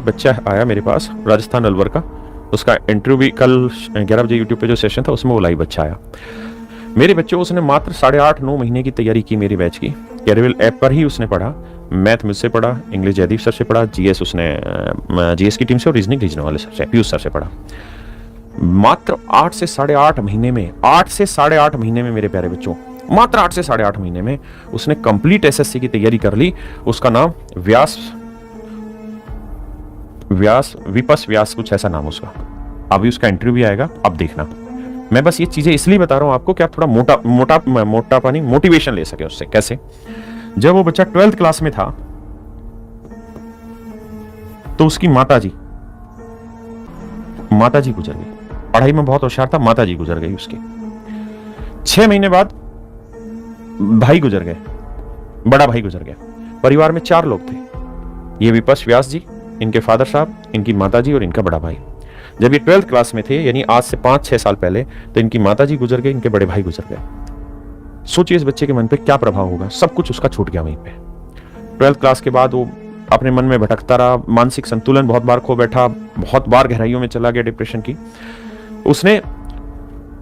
बच्चा आया मेरे पास राजस्थान अलवर का, उसका इंटरव्यू भी कल 11 बजे यूट्यूब पे जो सेशन था उसमें वो लाइव बच्चा आया। मेरे बच्चे उसने मात्र 8.5-9 महीने की तैयारी की मेरी बैच की। कैरियल ऐप पर ही उसने पढ़ा, मैथ मुझसे पढ़ा, इंग्लिश जयदीप सर से पढ़ा, जीएस उसने जीएस की टीम से और रीजनिंग रीजनल वाले सर से पीयूष सर से पढ़ा। मात्र 8 से 8.5 महीने में, 8 से 8.5 महीने में मेरे प्यारे बच्चों, मात्र 8 से 8.5 महीने में उसने कंप्लीट एसएससी की तैयारी कर ली। उसका नाम विपस व्यास कुछ ऐसा नाम उसका। अभी उसका इंटरव्यू भी आएगा, अब देखना। मैं बस ये चीजें इसलिए बता रहा हूं आपको कि आप थोड़ा मोटिवेशन ले सके उससे। कैसे? जब वो बच्चा 12th क्लास में था तो उसकी माताजी गुजर गई। पढ़ाई में बहुत होशियार था, माताजी गुजर गई उसकी। 6 महीने बाद भाई गुजर गए, बड़ा भाई गुजर गया। परिवार में 4 लोग थे, ये विपस व्यास जी, इनके फादर साहब, इनकी माताजी और इनका बड़ा भाई। जब ये 12th क्लास में थे, यानी आज से 5-6 साल पहले, तो इनकी माताजी गुजर गई, इनके बड़े भाई गुजर गए। सोचिए इस बच्चे के मन पे क्या प्रभाव होगा। सब कुछ उसका छूट गया वहीं पे। 12th क्लास के बाद वो अपने मन में भटकता रहा, मानसिक संतुलन बहुत बार खो बैठा, बहुत बार गहराइयों में चला गया डिप्रेशन की। उसने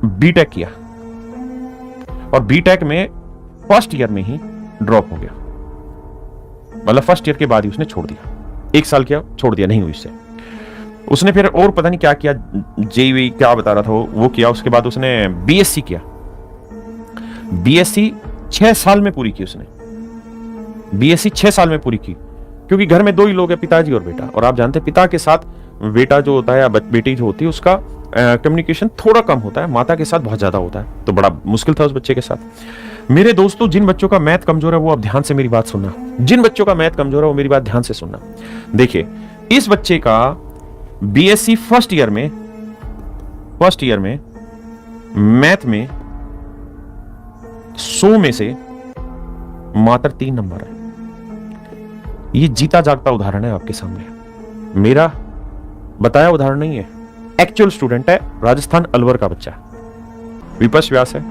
बीटेक किया और बीटेक में फर्स्ट ईयर में ही ड्रॉप हो गया। मतलब फर्स्ट ईयर के बाद ही उसने छोड़ दिया। 1 साल किया, छोड़ दिया, नहीं हुई उससे। उसने फिर और पता नहीं क्या किया, जेईई क्या बता रहा था वो किया। उसके बाद उसने बीएससी किया। बीएससी 6 साल में पूरी की उसने। बीएससी 6 साल में पूरी की, क्योंकि घर में 2 ही लोग हैं, पिताजी और बेटा। और आप जानते हैं पिता के साथ बेटा जो होता है या बेटी जो होती है उसका कम्युनिकेशन थोड़ा कम होता है, माता के साथ बहुत ज्यादा होता है। तो बड़ा मुश्किल था उस बच्चे के साथ। मेरे दोस्तों, जिन बच्चों का मैथ कमजोर है वो अब ध्यान से मेरी बात सुनना। जिन बच्चों का मैथ कमजोर है वो मेरी बात ध्यान से सुनना। देखिए, इस बच्चे का बीएससी फर्स्ट ईयर में मैथ में 100 में से मात्र 3 नंबर है। ये जीता जागता उदाहरण है आपके सामने, मेरा बताया उदाहरण नहीं है। एक्चुअल स्टूडेंट है, राजस्थान अलवर का बच्चा विपस व्यास है।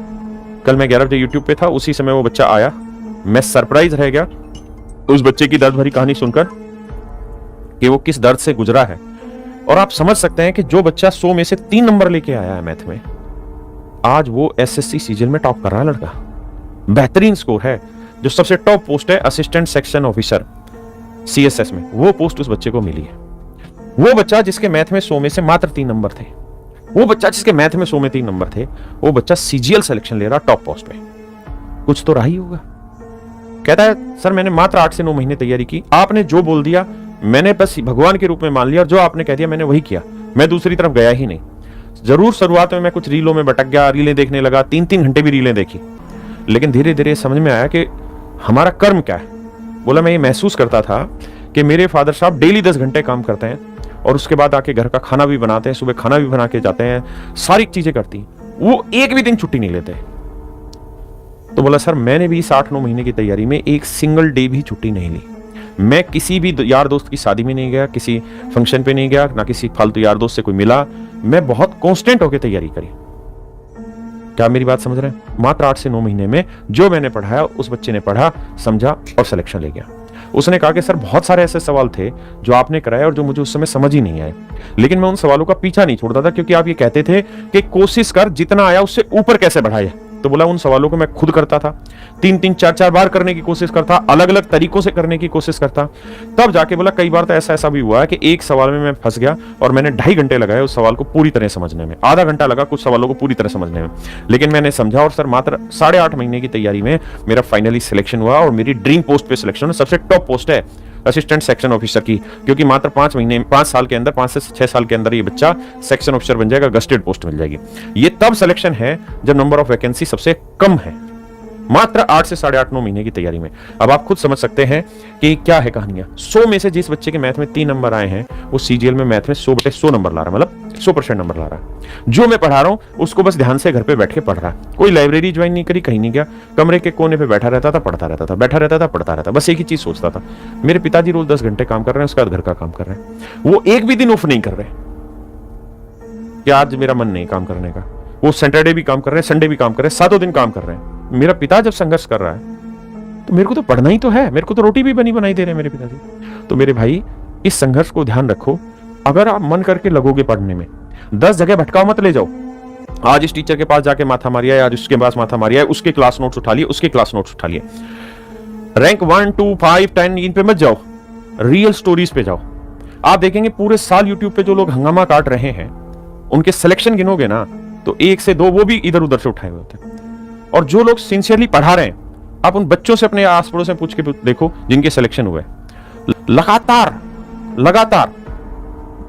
कल मैं 11 बजे यूट्यूब पे था, उसी समय वो बच्चा आया। मैं सरप्राइज रह गया उस बच्चे की दर्द भरी कहानी सुनकर कि वो किस दर्द से गुजरा है। और आप समझ सकते हैं कि जो बच्चा 100 में से 3 नंबर लेके आया है मैथ में, आज वो एसएससी सीजीएल में टॉप कर रहा है लड़का। बेहतरीन स्कोर है। जो सबसे टॉप पोस्ट है असिस्टेंट सेक्शन ऑफिसर सीएसएस में, वो पोस्ट उस बच्चे को मिली है। वो बच्चा जिसके मैथ में 100 में से मात्र 3 नंबर थे, वो बच्चा जिसके मैथ में 100 में 3 नंबर थे, वो बच्चा सीजीएल सिलेक्शन ले रहा टॉप पोस्ट पे। कुछ तो रहा ही होगा। कहता है सर मैंने मात्र 8 से 9 महीने तैयारी की, आपने जो बोल दिया मैंने बस भगवान के रूप में मान लिया, और जो आपने कह दिया मैंने वही किया, मैं दूसरी तरफ गया ही नहीं। जरूर शुरुआत में मैं कुछ रीलों में भटक गया, रीलें देखने लगा, 3-3 घंटे भी रीलें देखी, लेकिन धीरे धीरे समझ में आया कि हमारा कर्म क्या है। बोला मैं ये महसूस करता था कि मेरे फादर साहब डेली 10 घंटे काम करते हैं और उसके बाद आके घर का खाना भी बनाते हैं, सुबह खाना भी बना के जाते हैं, सारी चीजें करती हैं, वो एक भी दिन छुट्टी नहीं लेते। तो बोला सर मैंने भी इस 8-9 महीने की तैयारी में एक सिंगल डे भी छुट्टी नहीं ली। मैं किसी भी यार दोस्त की शादी में नहीं गया, किसी फंक्शन पे नहीं गया, ना किसी फालतू यार दोस्त से कोई मिला। मैं बहुत कांस्टेंट होकर तैयारी करी। क्या मेरी बात समझ रहे हैं? मात्र 8 से 9 महीने में जो मैंने पढ़ाया उस बच्चे ने पढ़ा, समझा और सिलेक्शन ले गया। उसने कहा कि सर बहुत सारे ऐसे सवाल थे जो आपने कराए और जो मुझे उस समय समझ ही नहीं आए, लेकिन मैं उन सवालों का पीछा नहीं छोड़ता था, क्योंकि आप ये कहते थे कि कोशिश कर जितना आया उससे ऊपर कैसे बढ़ाए। तो बोला उन सवालों को मैं खुद करता था, 3-3, 4-4 बार करने की कोशिश करता, अलग अलग तरीकों से करने की कोशिश करता। तब जाके बोला कई बार तो ऐसा भी हुआ है कि एक सवाल में मैं फंस गया और मैंने 2.5 घंटे लगाए उस सवाल को पूरी तरह समझने में, आधा घंटा लगा कुछ सवालों को पूरी तरह समझने में, लेकिन मैंने समझा। और सर मात्र 8.5 महीने की तैयारी में मेरा फाइनली सिलेक्शन हुआ और मेरी ड्रीम पोस्ट पे सिलेक्शन, सबसे टॉप पोस्ट है असिस्टेंट सेक्शन ऑफिसर की, क्योंकि मात्र 5 साल के अंदर, 5 से 6 साल के अंदर ये बच्चा सेक्शन ऑफिसर बन जाएगा, गस्टेड पोस्ट मिल जाएगी। ये तब सिलेक्शन है जब नंबर ऑफ वैकेंसी सबसे कम है, मात्र 8 से 8.5-9 महीने की तैयारी में। अब आप खुद समझ सकते हैं कि क्या है कहानियां। 100 में से जिस बच्चे के मैथ में 3 नंबर आए हैं, वो सीजीएल में मैथ में 100/100 नंबर ला रहा है, मतलब 100% नंबर ला रहा है। जो मैं पढ़ा रहा हूं उसको बस ध्यान से घर पे बैठ के पढ़ रहा है। कोई लाइब्रेरी ज्वाइन नहीं करी, कहीं नहीं गया, कमरे के कोने पे बैठा रहता था, पढ़ता रहता था, बैठा रहता था, पढ़ता रहता, बस एक ही चीज सोचता था। मेरे पिताजी रोज 10 घंटे काम कर रहे हैं, उसके बाद घर का काम कर रहे हैं, वो एक भी दिन ऑफ नहीं कर रहे कि आज मेरा मन नहीं काम करने का। वो सैटरडे भी काम कर रहे हैं, संडे भी काम कर रहे हैं, 7 दिन काम कर रहे हैं। मेरा पिता जब संघर्ष कर रहा है तो मेरे को तो पढ़ना ही तो है, मेरे को तो रोटी भी बनी बनाई दे रहे हैं मेरे पिताजी। तो मेरे भाई इस संघर्ष को ध्यान रखो। अगर आप मन करके लगोगे पढ़ने में, 10 जगह भटकाव मत ले जाओ। आज इस टीचर के पास जाके माथा मारिया, आज उसके पास माथा मारिया, उसके क्लास नोट्स उठा लिए, उसके क्लास नोट्स उठा लिए। रैंक 1, 2, 5, 10 इन पे मत जाओ, रियल स्टोरीज पे जाओ। आप देखेंगे पूरे साल यूट्यूब पे जो लोग हंगामा काट रहे हैं, उनके सिलेक्शन गिनोगे ना तो 1 से 2 वो भी इधर उधर से उठाए हुए होते हैं। और जो लोग सिंसियरली पढ़ा रहे हैं, आप उन बच्चों से अपने आस पड़ोस में पूछ के देखो जिनके सिलेक्शन हुए, लगातार लगातार,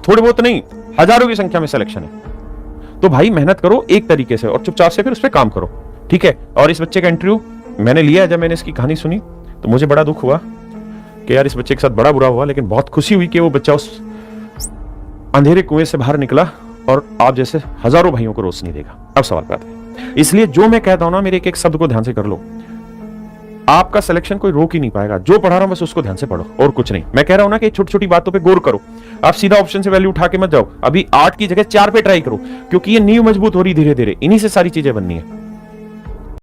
थोड़े बहुत नहीं, हजारों की संख्या में सिलेक्शन है। तो भाई मेहनत करो एक तरीके से और चुपचाप से फिर उस पर काम करो, ठीक है। और इस बच्चे का इंटरव्यू मैंने लिया, जब मैंने इसकी कहानी सुनी तो मुझे बड़ा दुख हुआ कि यार इस बच्चे के साथ बड़ा बुरा हुआ, लेकिन बहुत खुशी हुई कि वो बच्चा उस अंधेरे कुएं से बाहर निकला और आप जैसे हजारों भाइयों को रोशनी देगा। अब सवाल पे आते हैं। इसलिए जो मैं कहता हूं ना, मेरे एक एक शब्द को ध्यान से कर लो। आपका सिलेक्शन कोई रोक ही नहीं पाएगा। जो पढ़ा रहा हूं बस उसको ध्यान से पढ़ो और कुछ नहीं। मैं कह रहा हूं ना कि छोटी छोटी बातों पे गौर करो। आप सीधा ऑप्शन से वैल्यू उठा के मत जाओ। अभी 8 की जगह 4 पे ट्राई करो, क्योंकि ये नींव मजबूत हो रही धीरे धीरे। इन्हीं से सारी चीजें बननी है।